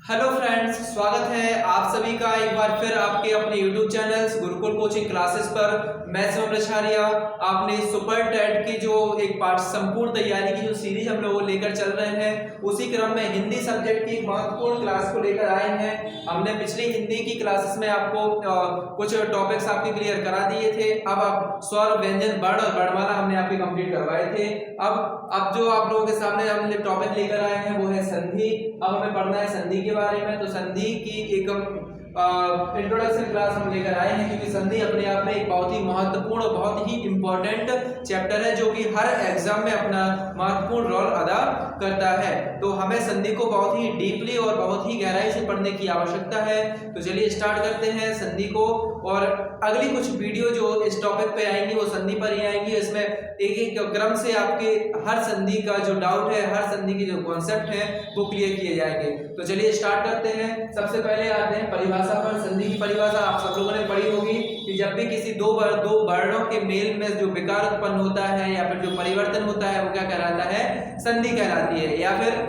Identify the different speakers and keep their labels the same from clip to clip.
Speaker 1: Hello friends, स्वागत है आप सभी का एक बार फिर आपके अपने YouTube channels Gurukul coaching classes पर। मैं शिवम रछारिया। आपने सुपर टेट की जो एक पाठ संपूर्ण तैयारी की जो सीरीज हम लोग लेकर चल रहे हैं, उसी क्रम में हिंदी सब्जेक्ट की एक महत्वपूर्ण क्लास को लेकर आए हैं। हमने पिछली हिंदी की क्लासेस में आपको कुछ टॉपिक्स आपके क्लियर करा दिए थे। अब आप स्वर, व्यंजन, वर्ण और वर्णमाला हमने आपके कंप्लीट करवाए थे। अब जो आप लोगों के सामने हमने टॉपिक लेकर आए हैं वो है संधि। अब हमें पढ़ना है संधि के बारे में। तो संधि की एक इंट्रोडक्शन क्लास हम लेकर आए हैं, क्योंकि संधि अपने आप में एक बहुत ही महत्वपूर्ण और बहुत ही इंपॉर्टेंट चैप्टर है जो कि हर एग्जाम में अपना महत्वपूर्ण रोल अदा करता है। तो हमें संधि को बहुत ही डीपली और बहुत ही गहराई से पढ़ने की आवश्यकता है। तो चलिए स्टार्ट करते हैं संधि को। और अगली कुछ वीडियो जो इस टॉपिक पे आएंगी वो संधि पर ही आएंगी। इसमें एक एक क्रम से आपके हर संधि का जो डाउट है, हर संधि के जो कॉन्सेप्ट है वो क्लियर किए जाएंगे। तो चलिए स्टार्ट करते हैं। सबसे पहले आते हैं परिभाषा पर। संधि की परिभाषा आप सब लोगों ने पढ़ी होगी कि जब भी किसी दो वर्णों के मेल में जो विकार उत्पन्न होता है या फिर जो परिवर्तन होता है वो क्या कहलाता है? संधि कहलाती है। या फिर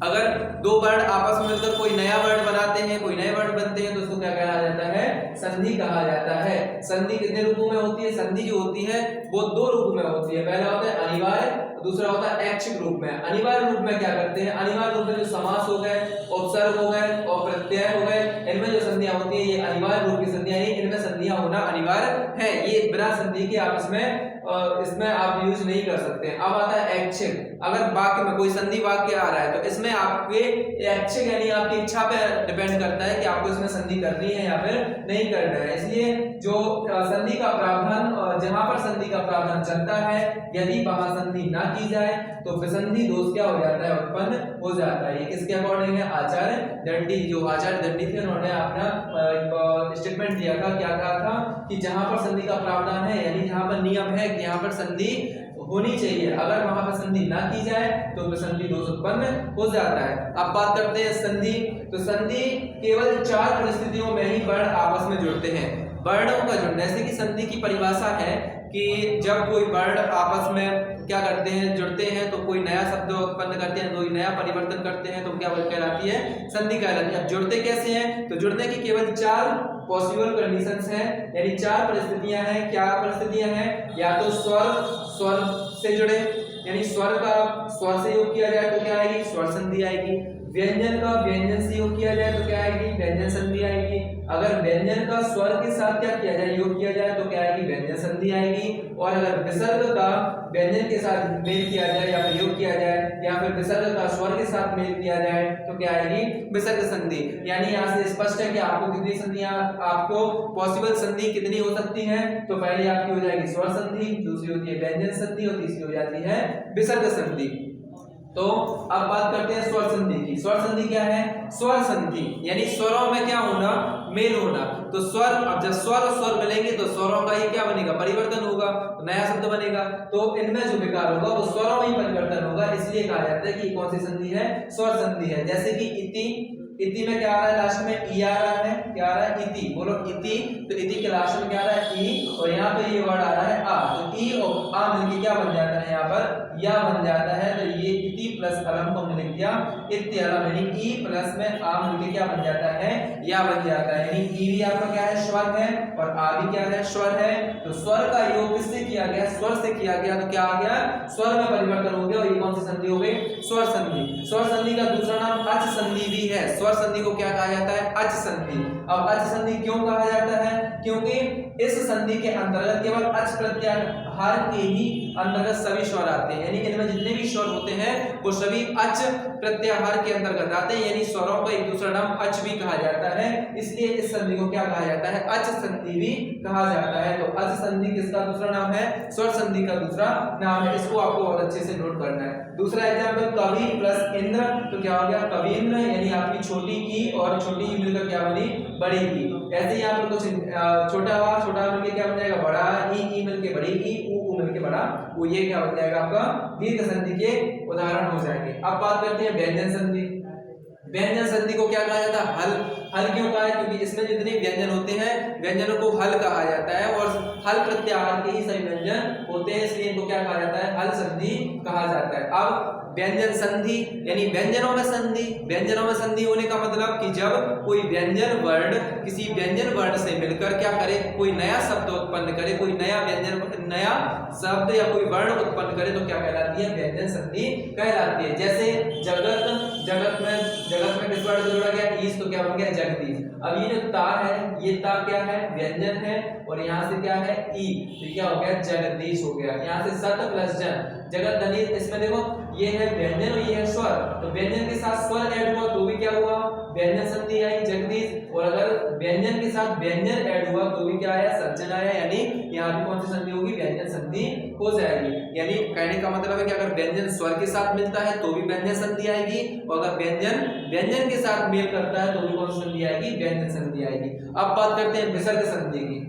Speaker 1: अगर दो वर्ण आपस में मिलकर कोई नया वर्ण बनाते हैं, कोई नए वर्ण बनते हैं, तो उसको क्या कहा जाता है? संधि कहा जाता है। संधि कितने रूपों में होती है? संधि जो होती है वो दो रूप में होती है। पहला होता है अनिवार्य, दूसरा होता है ऐच्छिक रूप में। अनिवार्य रूप में क्या करते हैं? अनिवार्य रूप में जो समास हो गए, उपसर्ग हो गए और प्रत्यय हो गए, इनमें जो संधियां होती है ये अनिवार्य रूप की संधियां हैं। इनमें संधियां होना अनिवार्य है। ये बिना संधि के आप इसमें आप यूज नहीं कर सकते। अब आता है ऐच्छिक। अगर वाक्य में कोई संधि वाक्य आ रहा है तो इसमें आपके ऐच्छिक यानी आपकी इच्छा पे डिपेंड करता है कि आपको इसमें संधि करनी है या फिर नहीं करना है। इसलिए जो संधि का प्रावधान, जहां पर संधि का प्रावधान चलता है, यदि वहां संधि ना की जाए तो विसंधि दोष क्या हो जाता है? उत्पन्न हो जाता है। ये किसके अकॉर्डिंग है? आचार्य दंडी। जो आचार्य दंडी थे उन्होंने अपना स्टेटमेंट दिया था। क्या कहा था? कि जहां पर संधि का प्रावधान है यानी जहां पर नियम है कि यहाँ पर संधि होनी चाहिए, अगर वहां पर संधि ना की जाए तो विसंधि दोष उत्पन्न हो जाता है। अब बात करते हैं संधि। तो संधि केवल 4 परिस्थितियों में ही वर्ण आपस में जुड़ते हैं। वर्णों का जुड़ने से की संधि की परिभाषा है कि जब कोई वर्ण आपस में क्या करते हैं? जुड़ते हैं, तो कोई नया शब्द उत्पन्न करते हैं, कोई नया परिवर्तन करते हैं, तो क्या कहलाती है? संधि कहलाती है। अब जुड़ते कैसे हैं? तो जुड़ने की केवल 4 पॉसिबल कंडीशंस हैं, यानी 4 परिस्थितियां हैं। क्या परिस्थितियां हैं? या तो स्वर से जुड़े, यानी स्वर से योग किया जाए तो क्या आएगी? स्वर संधि आएगी। व्यंजन का व्यंजन से योग किया जाए तो क्या आएगी? व्यंजन संधि आएगी। अगर व्यंजन का स्वर के साथ क्या किया जाए? योग किया जाए तो क्या आएगी? व्यंजन संधि आएगी। और अगर विसर्ग का व्यंजन के साथ मेल किया जाए या फिर योग किया जाए, या फिर विसर्ग का स्वर के साथ मेल किया जाए तो क्या आएगी? विसर्ग संधि। यानी यहाँ से स्पष्ट है कि आपको कितनी संधियां, आपको पॉसिबल संधि कितनी हो सकती है? तो पहली आपकी हो जाएगी स्वर संधि, दूसरी होती है व्यंजन संधि और तीसरी हो जाती है विसर्ग संधि। तो अब बात करते हैं स्वर संधि की। स्वर संधि क्या है? स्वर संधि यानी स्वरों में क्या होना? मेल होना। तो स्वर, अब जब स्वर और स्वर मिलेंगे तो स्वरों का ही क्या बनेगा? परिवर्तन होगा, नया शब्द बनेगा। तो इनमें जो विकार होगा वो स्वरों में ही परिवर्तन होगा। इसलिए कहा जाता है कि कौन सी संधि है? स्वर संधि है। जैसे कि इति में क्या आ रहा है? लास्ट में ई आ रहा है। क्या आ रहा है? इति। बोलो इति। तो इति के लास्ट में क्या आ रहा है? ई, और यहाँ पे ये वर्ड आ रहा है आ। तो ई और आ मिलके क्या बन जाता है? यहाँ पर या बन जाता है। तो ये इति प्लस अलम को हमने लिख दिया इत्यलम, यानी ई प्लस में आ मिलके क्या बन जाता है? या बन जाता है। यानी ई भी आपका क्या है? स्वर है, और आ भी क्या है? स्वर है। तो स्वर का योग किससे किया गया? स्वर से किया गया। तो क्या आ गया? स्वर में परिवर्तन हो गया, और ये कौन सी संधि हो गई? स्वर संधि। स्वर संधि का दूसरा नाम अच संधि भी है। स्वर संधि को क्या कहा जाता है? अच संधि। अब अच संधि क्यों कहा जाता है? क्योंकि इस संधि के अंतर्गत केवल अच प्रत्याहार के ही अंतर्गत सभी स्वर आते हैं। यानी इनमें जितने भी स्वर होते हैं वो सभी अच प्रत्याहार के अंतर्गत आते हैं। यानी स्वरों का एक दूसरा नाम अच भी कहा जाता है। इसलिए इस संधि को क्या कहा जाता है? अच संधि भी कहा जाता है। तो अच संधि किसका दूसरा नाम है? स्वर संधि का दूसरा नाम है। इसको आपको बहुत अच्छे से नोट करना है। दूसरा एग्जाम्पल कवि प्लस इंद्र। तो क्या हो गया? कवींद्र, यानी आपकी छोटी ई और छोटी ई मिलकर क्या बनी? बड़ी ई। ऐसे यहाँ पर कुछ छोटा मिलकर क्या बन जाएगा? बड़ा ई मिलकर बड़ी ई, ऊ मिलकर बड़ा ऊ। ये क्या बन जाएगा? आपका दीर्घ संधि के उदाहरण हो जाएंगे। अब बात करते हैं व्यंजन संधि। व्यंजन संधि को क्या कहा जाता है? हल क्यों कहा है? क्योंकि इसमें जितने व्यंजन होते हैं व्यंजनों को हल कहा जाता है, और हल प्रत्याहार के ही सभी व्यंजन होते हैं, इसलिए इनको क्या कहा जाता है? हल संधि कहा जाता है। अब व्यंजन संधि यानी व्यंजनों में संधि। व्यंजनों में संधि होने का मतलब कि जब कोई व्यंजन वर्ण किसी व्यंजन वर्ण से मिलकर क्या करे, कोई नया शब्द उत्पन्न करे, कोई नया व्यंजन नया शब्द या कोई वर्ण उत्पन्न करे तो क्या कहलाती है, व्यंजन संधि कहलाती है। जैसे जगत, जगत में किस वर्ण से जोड़ा गया, ईश, तो क्या बन गया जगदीश। अब ये जो ता है, ये ता क्या है, व्यंजन है, और यहाँ से क्या है ई, तो क्या हो गया जगदीश हो गया। यहाँ से सत प्लस जन, जगत धनी, इसमें देखो ये है व्यंजन और ये है स्वर, तो व्यंजन के साथ स्वर ऐड हुआ तो भी क्या हुआ, व्यंजन संधि आई जगदीश। और अगर व्यंजन के साथ व्यंजन ऐड हुआ तो भी क्या आया, सज्जन आया, यानी यहाँ भी कौन सी संधि होगी, व्यंजन संधि हो जाएगी। यानी कहने का मतलब है कि अगर व्यंजन स्वर के साथ मिलता है तो भी व्यंजन संधि आएगी, और अगर व्यंजन व्यंजन के साथ मेल करता है तो भी कौन सी संधि आएगी, व्यंजन संधि आएगी। अब बात करते हैं विसर्ग संधि की।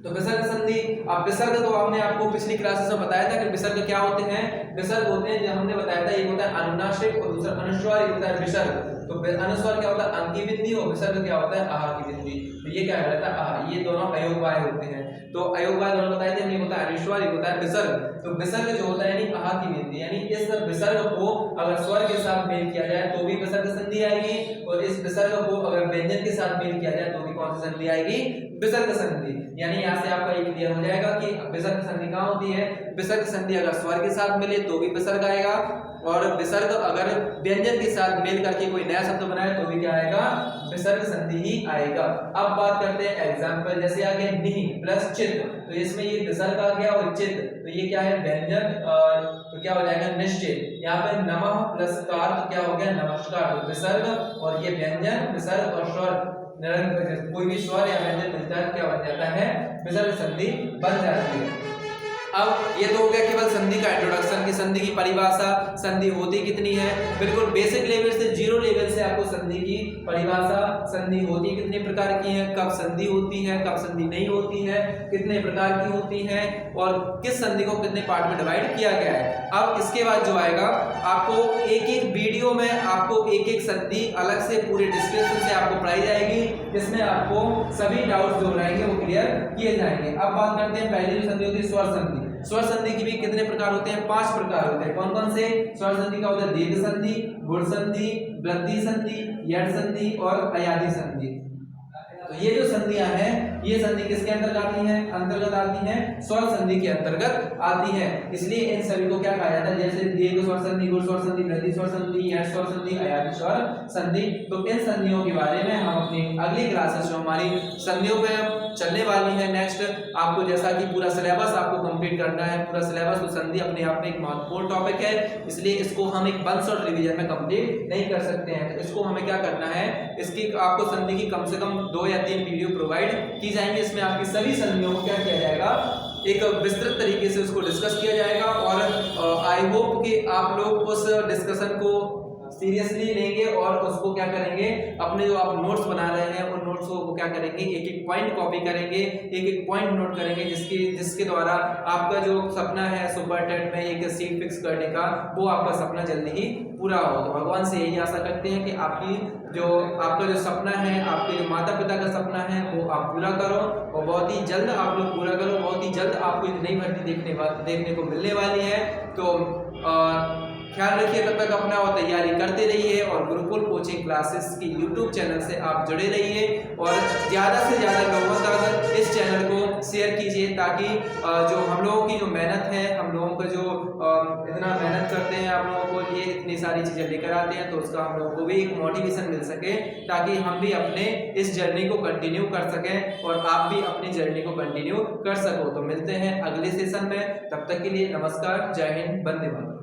Speaker 1: तो विसर्ग संधि, अब विसर्ग तो हमने आपको पिछली क्लासेस में बताया था कि विसर्ग क्या होते हैं। विसर्ग होते हैं, जो हमने बताया था, एक होता है अनुनासिक और दूसरा अनुस्वार, एक होता है विसर्ग। तो अनुस्वार क्या होता है, अं की बिंदी, और विसर्ग क्या होता है, आहा की बिंदी। तो ये क्या कहलाता है, आहा। ये दोनों अयोगवाय होते हैं। तो अयोगवाय दोनों बताए थे, एक होता है अनुस्वार, एक होता है विसर्ग। तो विसर्ग जो होता है यानी आहा की बिंदी, यानी इस विसर्ग को अगर स्वर के साथ मेल किया जाए तो भी विसर्ग संधि आएगी, और इस विसर्ग को अगर व्यंजन के साथ मेल किया जाए तो भी कौन सी संधि आएगी, विसर्ग संधि। यानी यहाँ से आपका ये क्लियर हो जाएगा कि विसर्ग संधि कहाँ होती है। विसर्ग संधि अगर स्वर के साथ मिले तो भी विसर्ग आएगा, और विसर्ग अगर व्यंजन के साथ मेल करके कोई नया शब्द बनाए तो भी क्या आएगा, विसर्ग संधि ही आएगा। अब बात करते हैं एग्जाम्पल, जैसे आ गया निह प्लस चित, तो इसमें ये विसर्ग आ गया और चित, तो ये क्या है, व्यंजन, तो क्या हो जाएगा, निश्चित। यहाँ पे नमः प्लस कार, तो क्या हो गया, नमस्कार। तो विसर्ग और ये व्यंजन, विसर्ग और स्वर, कोई भी स्वर या व्यंजन मिलता है क्या बन जाता है, विसर्ग संधि बन जाती है। अब ये तो हो गया केवल संधि का इंट्रोडक्शन की संधि की परिभाषा, संधि होती कितनी है। बिल्कुल बेसिक लेवल से, जीरो लेवल से आपको संधि की परिभाषा, संधि होती कितने प्रकार की है, कब संधि होती है, कब संधि नहीं होती है, कितने प्रकार की होती है, और किस संधि को कितने पार्ट में डिवाइड किया गया है। अब इसके बाद जो आएगा, आपको एक एक वीडियो में आपको एक एक संधि अलग से पूरे डिस्क्रिप्शन से आपको पढ़ाई जाएगी, जिसमें आपको सभी डाउट्स जो रहेंगे वो क्लियर किए जाएंगे। अब बात करते हैं पहली जो संधि होती है स्वर संधि। स्वर संधि के भी कितने प्रकार होते हैं, 5 प्रकार होते हैं। कौन कौन से स्वर संधि का होता है, दीर्घ संधि, गुण संधि, वृद्धि संधि, यट संधि और अयाधि संधि। तो ये जो संधियां हैं, ये संधि किसके अंतर्गत आती हैं, स्वर संधि के अंतर्गत आती है। इसलिए इन सभी को क्या कहा जाता है, जैसे दीर्घ स्वर संधि, गुण स्वर संधि, वृद्धि स्वर संधि, यट स्वर संधि, अयाधि स्वर संधि। तो इन संधियों के बारे में हम अपनी अगली क्लासेस जो हमारी संधियों पे चलने वाली है नेक्स्ट, आपको जैसा कि पूरा सिलेबस आपको कंप्लीट करना है, पूरा सिलेबस, तो संधि अपने आप में एक महत्वपूर्ण टॉपिक है, इसलिए इसको हम एक वन शॉट रिवीजन में कंप्लीट नहीं कर सकते हैं। तो इसको हमें क्या करना है, इसकी आपको संधि की कम से कम 2 या 3 वीडियो प्रोवाइड की जाएंगे। इसमें आपकी सभी संधियों को क्या किया जाएगा, एक विस्तृत तरीके से उसको डिस्कस किया जाएगा, और आई होप कि आप लोग उस डिस्कशन को सीरियसली लेंगे और उसको क्या करेंगे, अपने जो आप नोट्स बना रहे हैं उन नोट्स को क्या करेंगे, एक एक पॉइंट कॉपी करेंगे, एक एक पॉइंट नोट करेंगे, जिसके द्वारा आपका जो सपना है सुपर टेट में एक सीट फिक्स करने का, वो आपका सपना जल्दी ही पूरा हो। तो भगवान से यही आशा करते हैं कि आपका जो सपना है, आपके जो माता पिता का सपना है, वो आप पूरा करो, और बहुत ही जल्द आप लोग पूरा करो। बहुत ही जल्द आपको एक नई भर्ती देखने को मिलने वाली है। तो ख्याल रखिए, तब तक अपना और तैयारी करते रहिए, और गुरुकुल कोचिंग क्लासेस की यूट्यूब चैनल से आप जुड़े रहिए, और ज़्यादा से ज़्यादा लोगों तक इस चैनल को शेयर कीजिए, ताकि जो हम लोगों की जो मेहनत है, हम लोगों का जो इतना मेहनत करते हैं, आप लोगों को ये इतनी सारी चीज़ें लेकर आते हैं, तो उसका हम लोगों को भी एक मोटिवेशन मिल सके, ताकि हम भी अपने इस जर्नी को कंटिन्यू कर सकें, और आप भी अपनी जर्नी को कंटिन्यू कर सको। तो मिलते हैं अगले सेशन में, तब तक के लिए नमस्कार, जय हिंद, वंदे मातरम।